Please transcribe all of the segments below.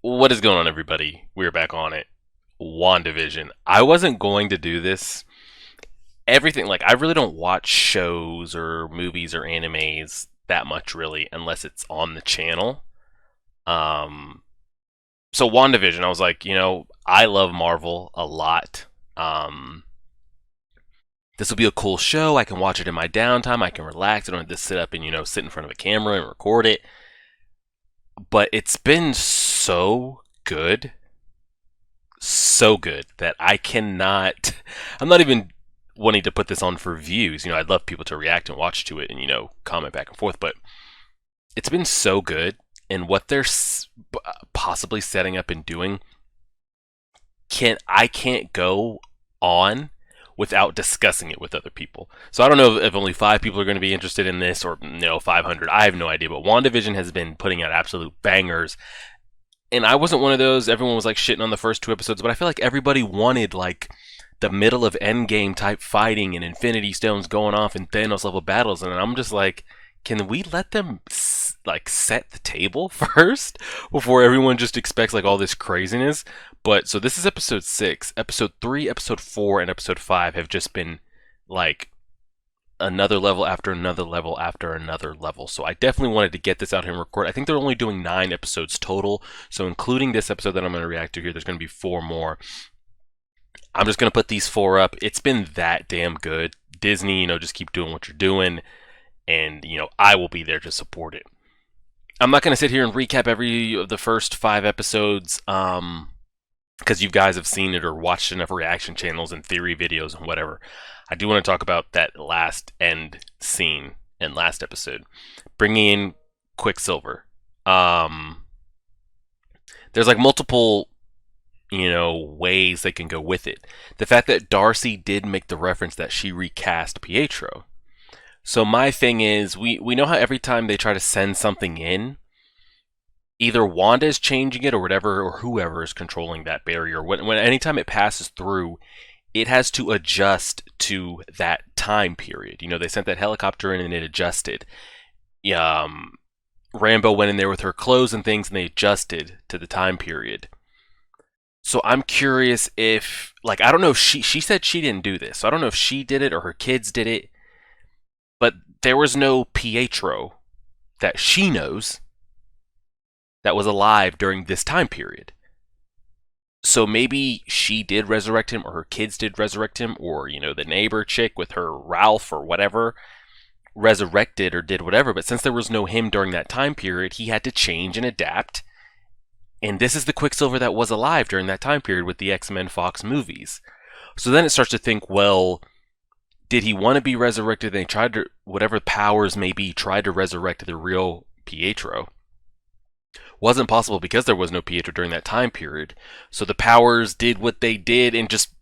What is going on, everybody? We're back on it. WandaVision. I wasn't going to do this. Everything, like, I really don't watch shows or movies or animes that much, really, unless it's on the channel. Um, so WandaVision, I was like, I love Marvel a lot. Um, this will be a cool show. I can watch it in my downtime. I can relax. I don't have to sit up and, sit in front of a camera and record it. But it's been so good that I cannot. I'm not even wanting to put this on for views. I'd love people to react and watch to it and comment back and forth. But it's been so good, and what they're possibly setting up and doing. I can't go on without discussing it with other people. So I don't know if only 5 people are going to be interested in this or 500. I have no idea. But WandaVision has been putting out absolute bangers. And I wasn't one of those. Everyone was like shitting on the first 2 episodes, but I feel like everybody wanted like the middle of Endgame type fighting and Infinity Stones going off and Thanos level battles, and I'm just like, can we let them like set the table first before everyone just expects like all this craziness? But so this is episode 6, episode 3, episode 4, and episode 5 have just been like another level after another level after another level. So I definitely wanted to get this out here and record. I think they're only doing 9 episodes total. So including this episode that I'm going to react to here, there's going to be 4 more. I'm just going to put these 4 up. It's been that damn good. Disney, just keep doing what you're doing. And, I will be there to support it. I'm not going to sit here and recap every of the first 5 episodes. Because you guys have seen it or watched enough reaction channels and theory videos and whatever. I do want to talk about that last end scene in last episode, bringing in Quicksilver. There's like multiple, ways they can go with it. The fact that Darcy did make the reference that she recast Pietro. So my thing is, we know how every time they try to send something in, either Wanda is changing it or whatever, or whoever is controlling that barrier. When anytime it passes through, it has to adjust to that time period. They sent that helicopter in and it adjusted. Rambo went in there with her clothes and things and they adjusted to the time period. So I'm curious if, like, I don't know if she said she didn't do this. So I don't know if she did it or her kids did it. But there was no Pietro that she knows that was alive during this time period. So maybe she did resurrect him, or her kids did resurrect him, or, the neighbor chick with her Ralph or whatever resurrected or did whatever. But since there was no him during that time period, he had to change and adapt. And this is the Quicksilver that was alive during that time period with the X-Men Fox movies. So then it starts to think, well, did he want to be resurrected? They tried to, whatever powers may be, tried to resurrect the real Pietro. Wasn't possible because there was no Pietro during that time period. So the powers did what they did and just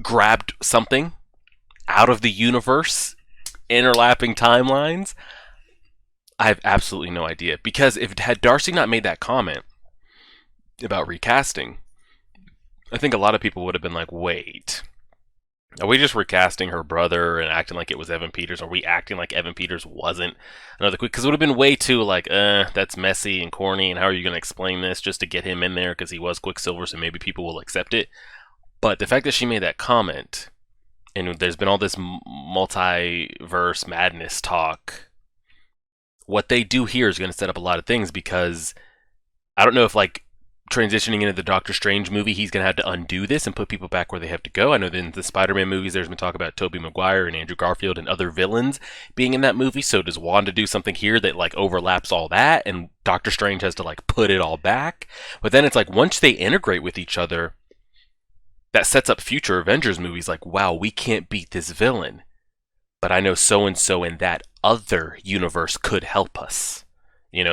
grabbed something out of the universe, interlapping timelines. I have absolutely no idea. Because had Darcy not made that comment about recasting, I think a lot of people would have been like, wait, are we just recasting her brother and acting like it was Evan Peters? Are we acting like Evan Peters wasn't another quick? Because it would have been way too like, that's messy and corny, and how are you going to explain this just to get him in there because he was Quicksilver, so maybe people will accept it. But the fact that she made that comment, and there's been all this multiverse madness talk, what they do here is going to set up a lot of things, because I don't know if, like, transitioning into the Doctor Strange movie, he's going to have to undo this and put people back where they have to go. I know that in the Spider-Man movies, there's been talk about Tobey Maguire and Andrew Garfield and other villains being in that movie. So does Wanda do something here that, like, overlaps all that, and Doctor Strange has to, like, put it all back? But then it's like, once they integrate with each other, that sets up future Avengers movies. Like, wow, we can't beat this villain, but I know so-and-so in that other universe could help us.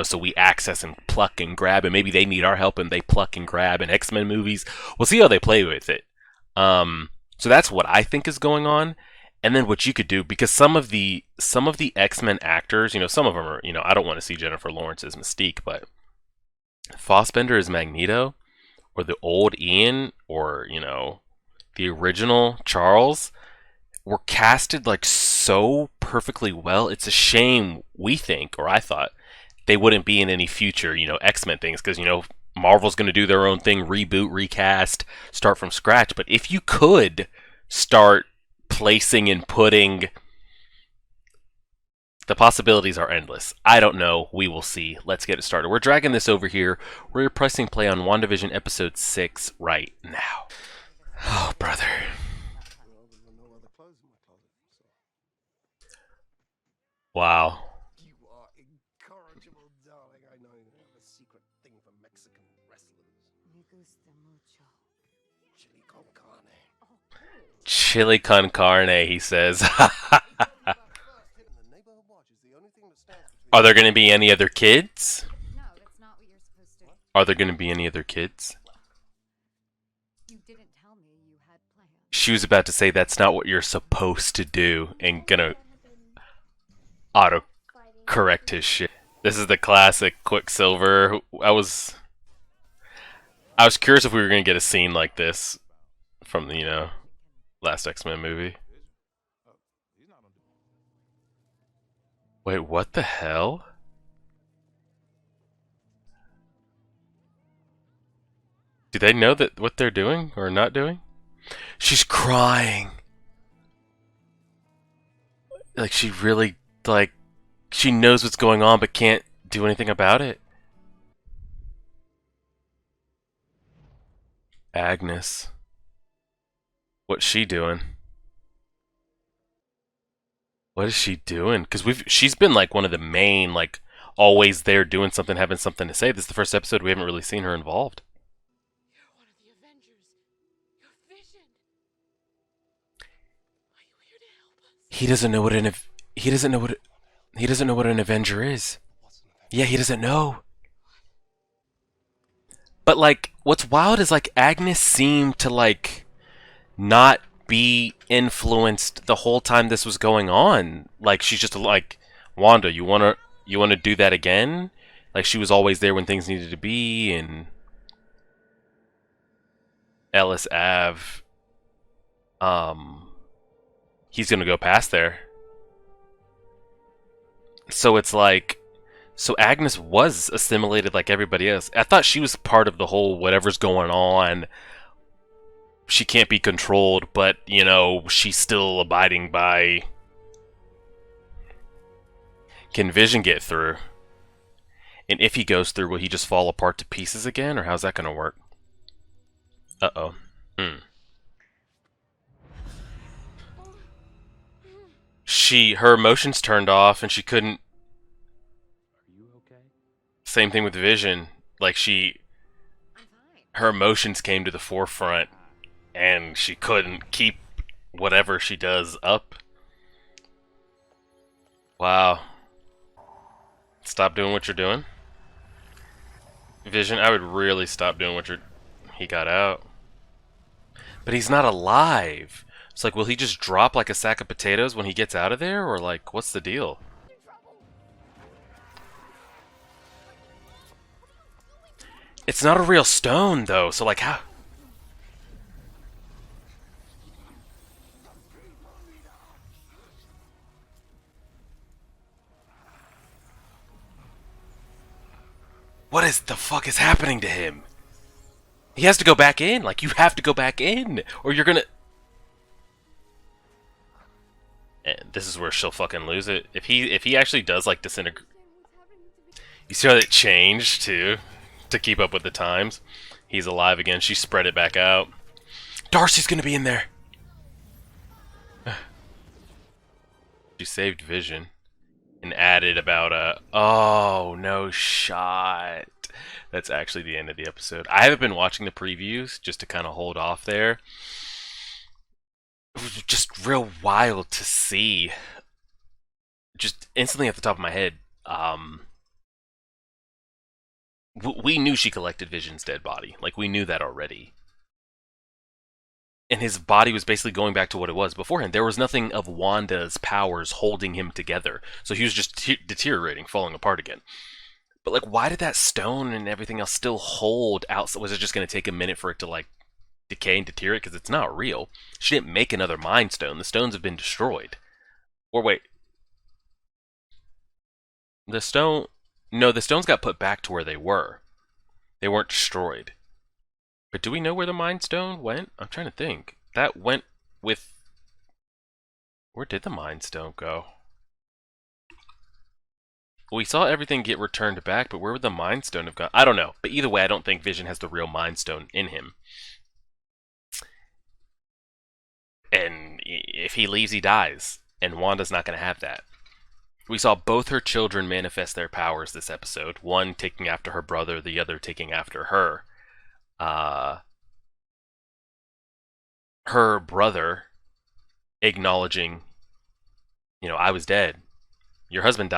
So we access and pluck and grab, and maybe they need our help and they pluck and grab. In X-Men movies, we'll see how they play with it. So that's what I think is going on. And then what you could do, because some of the X-Men actors, some of them are, I don't want to see Jennifer Lawrence as Mystique, but Fassbender as Magneto, or the old Ian, or, the original Charles, were casted like so perfectly well. It's a shame, we think, or I thought, they wouldn't be in any future, X-Men things, because, Marvel's going to do their own thing, reboot, recast, start from scratch. But if you could start placing and putting, the possibilities are endless. I don't know. We will see. Let's get it started. We're dragging this over here. We're pressing play on WandaVision episode 6 right now. Oh, brother. Wow. You are incorrigible, darling. I know you have a secret thing for Mexican wrestlers. Me gusta mucho. Chili con carne. Chili con carne, he says. Are there going to be any other kids? No, that's not what you're supposed to do. Are there going to be any other kids? You didn't tell me you had plans. She was about to say that's not what you're supposed to do and gonna auto-correct his shit. This is the classic Quicksilver. I was curious if we were gonna get a scene like this from the, last X-Men movie. Wait, what the hell? Do they know that what they're doing or not doing? She's crying. Like she really, she knows what's going on but can't do anything about it. Agnes. What's she doing? What is she doing? Because she's been one of the main, always there doing something, having something to say. This is the first episode we haven't really seen her involved. You're one of the Avengers. You're Vision. Are you here to help us? He doesn't know what an Avenger is. Yeah, he doesn't know. But what's wild is Agnes seemed to not be influenced the whole time this was going on. She's just Wanda, you wanna do that again? She was always there when things needed to be. And Ellis Ave, he's gonna go past there. So it's so Agnes was assimilated like everybody else. I thought she was part of the whole whatever's going on. She can't be controlled, but, she's still abiding by... Can Vision get through? And if he goes through, will he just fall apart to pieces again? Or how's that going to work? Uh-oh. Her emotions turned off, and she couldn't... Are you okay? Same thing with Vision. I'm fine. Her emotions came to the forefront. And she couldn't keep whatever she does up. Wow. Stop doing what you're doing. Vision, I would really stop doing what you're... He got out. But he's not alive. It's will he just drop like a sack of potatoes when he gets out of there? Or what's the deal? It's not a real stone, though. So how... What is the fuck is happening to him? He has to go back in. You have to go back in, or you're gonna... And this is where she'll fucking lose it. If he actually does disintegrate... You see how it changed too? To keep up with the times. He's alive again. She spread it back out. Darcy's gonna be in there. She saved Vision. And added about oh, no shot. That's actually the end of the episode. I haven't been watching the previews just to kind of hold off there. It was just real wild to see. Just instantly at the top of my head. We knew she collected Vision's dead body. We knew that already. And his body was basically going back to what it was beforehand. There was nothing of Wanda's powers holding him together. So he was just deteriorating, falling apart again. But, why did that stone and everything else still hold out? Was it just going to take a minute for it to, decay and deteriorate? Because it's not real. She didn't make another Mind Stone. The stones have been destroyed. Or wait. The stone... No, the stones got put back to where they were. They weren't destroyed. But do we know where the Mind Stone went? I'm trying to think. That went with... Where did the Mind Stone go? We saw everything get returned back, but where would the Mind Stone have gone? I don't know. But either way, I don't think Vision has the real Mind Stone in him. And if he leaves, he dies. And Wanda's not going to have that. We saw both her children manifest their powers this episode. One taking after her brother, the other taking after her. Her brother acknowledging, I was dead. Your husband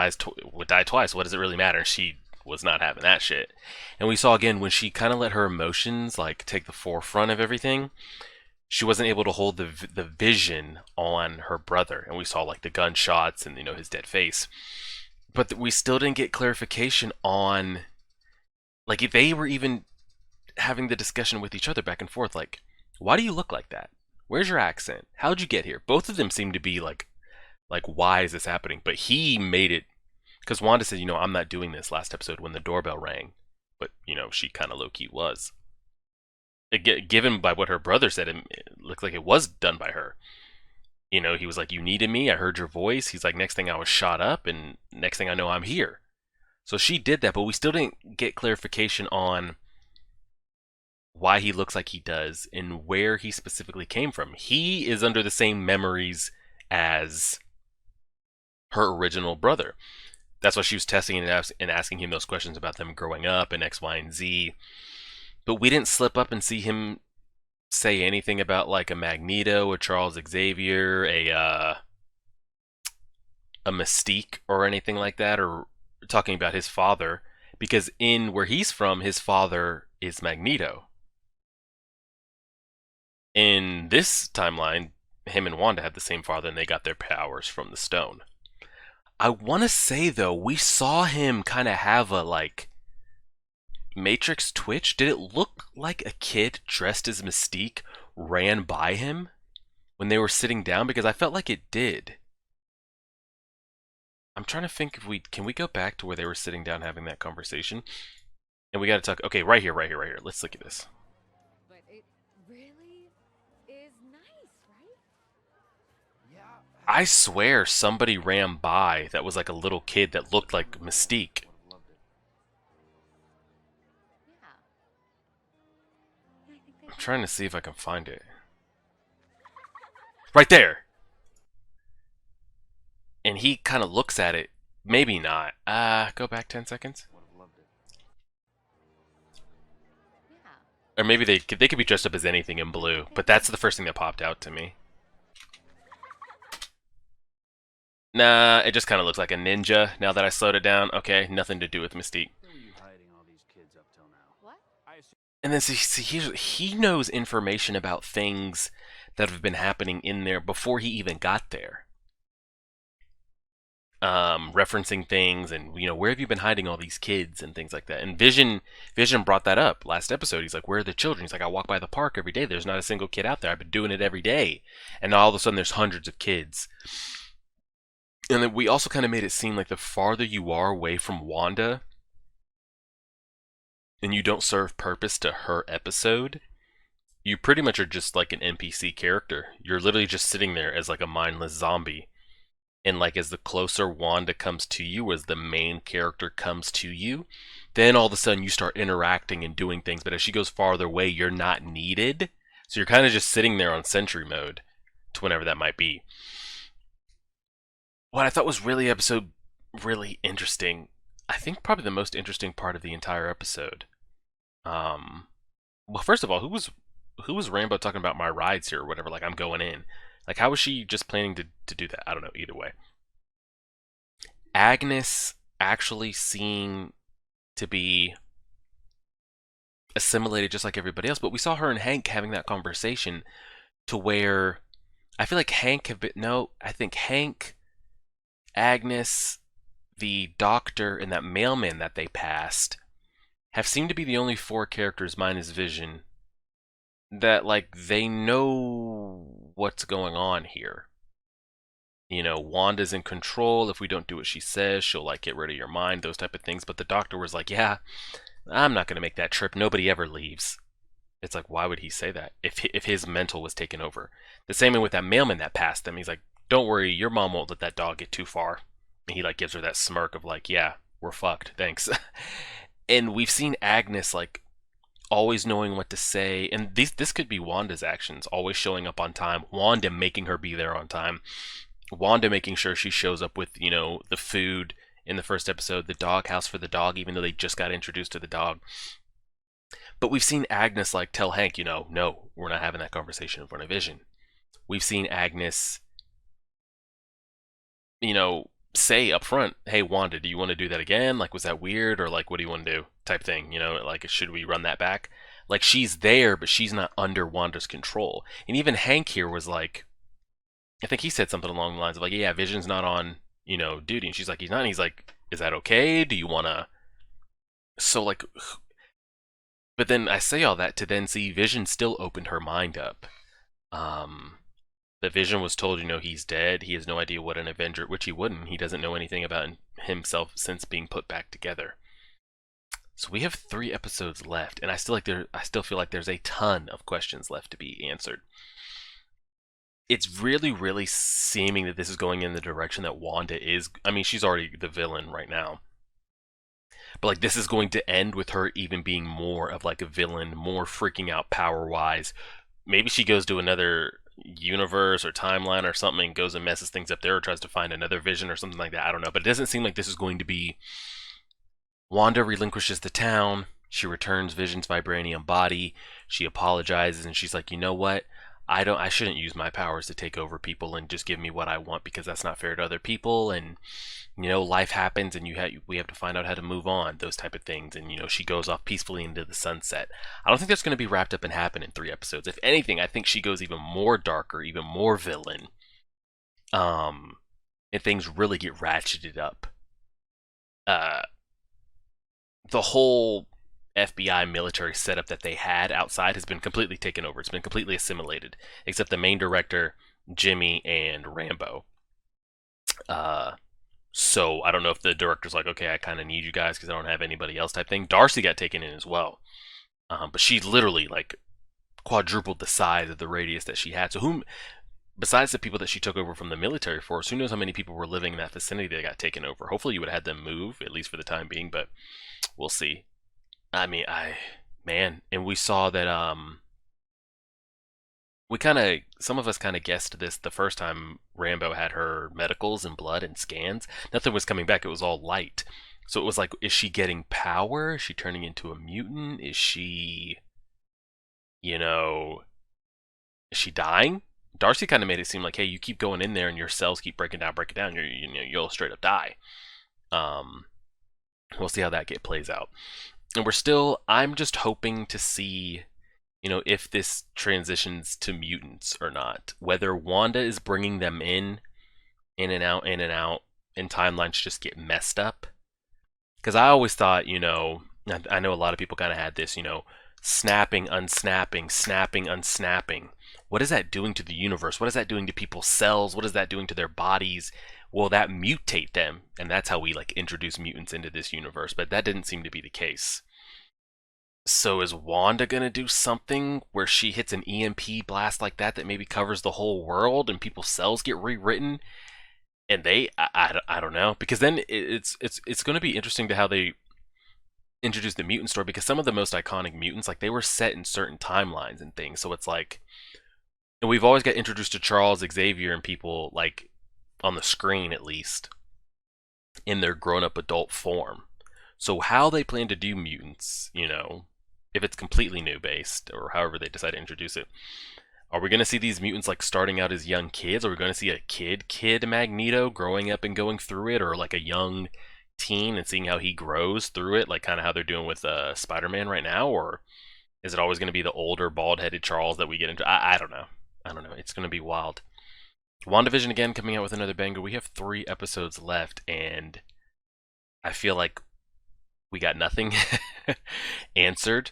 would die twice. What does it really matter? She was not having that shit. And we saw again when she kind of let her emotions take the forefront of everything. She wasn't able to hold the vision on her brother, and we saw the gunshots and his dead face. But we still didn't get clarification on if they were even having the discussion with each other back and forth. Why do you look like that? Where's your accent? How'd you get here? Both of them seem to be like why is this happening? But he made it because Wanda said, I'm not doing this last episode when the doorbell rang, but she kind of low key was. Given by what her brother said, it looked like it was done by her. He was like, you needed me, I heard your voice. He's like, next thing I was shot up, and next thing I know, I'm here. So she did that, but we still didn't get clarification on why he looks like he does and where he specifically came from. He is under the same memories as her original brother. That's why she was testing and asking him those questions about them growing up and X, Y, and Z. But we didn't slip up and see him say anything about a Magneto, a Charles Xavier, a Mystique, or anything like that, or talking about his father, because in where he's from, his father is Magneto. In this timeline, him and Wanda have the same father, and they got their powers from the stone. I want to say, though, we saw him kind of have a, Matrix twitch. Did it look like a kid dressed as Mystique ran by him when they were sitting down? Because I felt like it did. I'm trying to think if can we go back to where they were sitting down having that conversation? And we got to talk. Okay, right here. Let's look at this. But it really is nice, right? Yeah. I swear somebody ran by that was a little kid that looked like Mystique. I'm trying to see if I can find it. Right there! And he kind of looks at it. Maybe not. Go back 10 seconds. Or maybe they could be dressed up as anything in blue. But that's the first thing that popped out to me. Nah, it just kind of looks like a ninja now that I slowed it down. Okay, nothing to do with Mystique. And then see, he knows information about things that have been happening in there before he even got there. Referencing things and, where have you been hiding all these kids and things like that. And Vision brought that up last episode. He's like, where are the children? He's like, I walk by the park every day. There's not a single kid out there. I've been doing it every day. And now all of a sudden there's hundreds of kids. And then we also kind of made it seem like the farther you are away from Wanda and you don't serve purpose to her episode, you pretty much are just like an NPC character. You're literally just sitting there as a mindless zombie. And as the closer Wanda comes to you, as the main character comes to you, then all of a sudden you start interacting and doing things. But as she goes farther away, you're not needed. So you're kind of just sitting there on sentry mode to whenever that might be. What I thought was really interesting, I think probably the most interesting part of the entire episode. Well, first of all, who was Rainbow talking about my rides here or whatever? I'm going in. How was she just planning to do that? I don't know. Either way, Agnes actually seemed to be assimilated just like everybody else, but we saw her and Hank having that conversation to where I feel like Hank I think Hank, Agnes, the doctor, and that mailman that they passed have seemed to be the only 4 characters minus Vision that they know what's going on here. Wanda's in control. If we don't do what she says, she'll like get rid of your mind, those type of things. But the doctor was like, yeah, I'm not going to make that trip. Nobody ever leaves. It's like, why would he say that if his mental was taken over? The same way with that mailman that passed them. He's like, don't worry, your mom won't let that dog get too far. And he like gives her that smirk of like, yeah, we're fucked, thanks. And we've seen Agnes like always knowing what to say, and this could be Wanda's actions, always showing up on time. Wanda making her be there on time. Wanda making sure she shows up with the food in the first episode, the dog house for the dog, even though they just got introduced to the dog. But we've seen Agnes like tell Hank, no, we're not having that conversation in front of Vision. We've seen Agnes, say up front, hey Wanda, do you want to do that again? Like, was that weird? Or like, what do you want to do? Type thing, like, should we run that back? Like, she's there, but she's not under Wanda's control. And even Hank here was like, I think he said something along the lines of like, yeah, Vision's not on, duty. And she's like, he's not. And he's like, is that okay? Do you want to? So like, but then I say all that to then see Vision still opened her mind up. The Vision was told, he's dead. He has no idea what an Avenger, which he wouldn't. He doesn't know anything about himself since being put back together. So we have 3 episodes left, and I still feel like there's a ton of questions left to be answered. It's really, really seeming that this is going in the direction that Wanda is. I mean, she's already the villain right now. But like, this is going to end with her even being more of like a villain, more freaking out power-wise. Maybe she goes to another universe or timeline or something and goes and messes things up there, or tries to find another Vision or something like that. I don't know. But it doesn't seem like this is going to be Wanda relinquishes the town. She returns Vision's vibranium body. She apologizes and she's like, you know what? I shouldn't use my powers to take over people and just give me what I want, because that's not fair to other people. And life happens, and we have to find out how to move on, those type of things. And she goes off peacefully into the sunset. I don't think that's going to be wrapped up and happen in 3 episodes. If anything, I think she goes even more darker, even more villain. And things really get ratcheted up. The whole FBI military setup that they had outside has been completely taken over. It's been completely assimilated, except the main director, Jimmy, and Rambo. So I don't know if the director's like, okay, I kind of need you guys because I don't have anybody else type thing. Darcy got taken in as well. But she literally like quadrupled the size of the radius that she had. So besides the people that she took over from the military force, who knows how many people were living in that vicinity that got taken over? Hopefully you would have had them move, at least for the time being, but we'll see. I mean, and we saw that, some of us kind of guessed this the first time Rambo had her medicals and blood and scans. Nothing was coming back. It was all light. So it was like, is she getting power? Is she turning into a mutant? Is she, is she dying? Darcy kind of made it seem like, hey, you keep going in there and your cells keep breaking down, you'll straight up die. We'll see how that plays out. And I'm just hoping to see, if this transitions to mutants or not. Whether Wanda is bringing them in and out, and timelines just get messed up. Because I always thought, I know a lot of people kind of had this, snapping, unsnapping, snapping, unsnapping. What is that doing to the universe? What is that doing to people's cells? What is that doing to their bodies? Will that mutate them? And that's how we like introduce mutants into this universe, but that didn't seem to be the case. So is Wanda gonna do something where she hits an EMP blast like that maybe covers the whole world and people's cells get rewritten? And I don't know, because then it's going to be interesting to how they introduce the mutant story, because some of the most iconic mutants, like, they were set in certain timelines and things. So it's like, and we've always got introduced to Charles Xavier and people like on the screen, at least in their grown-up adult form. So how they plan to do mutants, if it's completely new based, or however they decide to introduce it. Are we going to see these mutants like starting out as young kids? Are we going to see a kid Magneto growing up and going through it, or like a young teen and seeing how he grows through it, like kind of how they're doing with Spider-Man right now? Or is it always going to be the older bald-headed Charles that we get into? I don't know. It's going to be wild. WandaVision again coming out with another banger. We have 3 episodes left, and I feel like we got nothing answered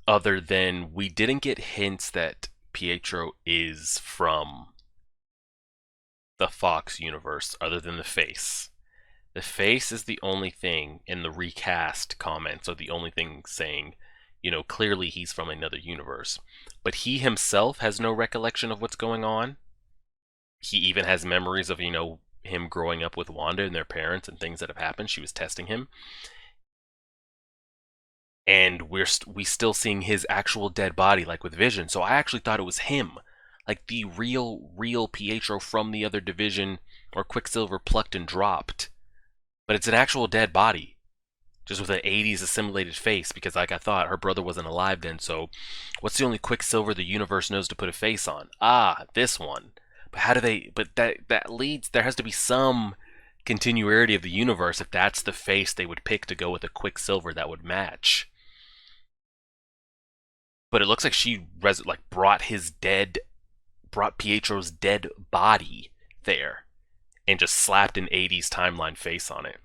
other than we didn't get hints that Pietro is from the Fox universe other than the face. The face is the only thing in the recast comments, or the only thing saying, you know, clearly he's from another universe. But he himself has no recollection of what's going on. He even has memories of, you know, him growing up with Wanda and their parents and things that have happened. She was testing him. And we still seeing his actual dead body, like with Vision. So I actually thought it was him. Like the real Pietro from the other division, or Quicksilver plucked and dropped. But it's an actual dead body, just with an 80s assimilated face, because like I thought, her brother wasn't alive then, so what's the only Quicksilver the universe knows to put a face on? Ah, this one. But how do they, but that leads, there has to be some continuity of the universe if that's the face they would pick to go with a Quicksilver that would match. But it looks like she brought Pietro's dead body there and just slapped an 80s timeline face on it.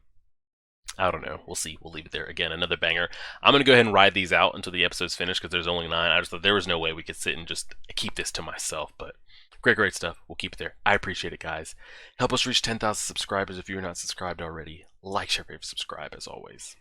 I don't know. We'll see. We'll leave it there. Again, another banger. I'm going to go ahead and ride these out until the episode's finished because there's only 9. I just thought there was no way we could sit and just keep this to myself. But great stuff. We'll keep it there. I appreciate it, guys. Help us reach 10,000 subscribers if you're not subscribed already. Like, share, favorite, subscribe as always.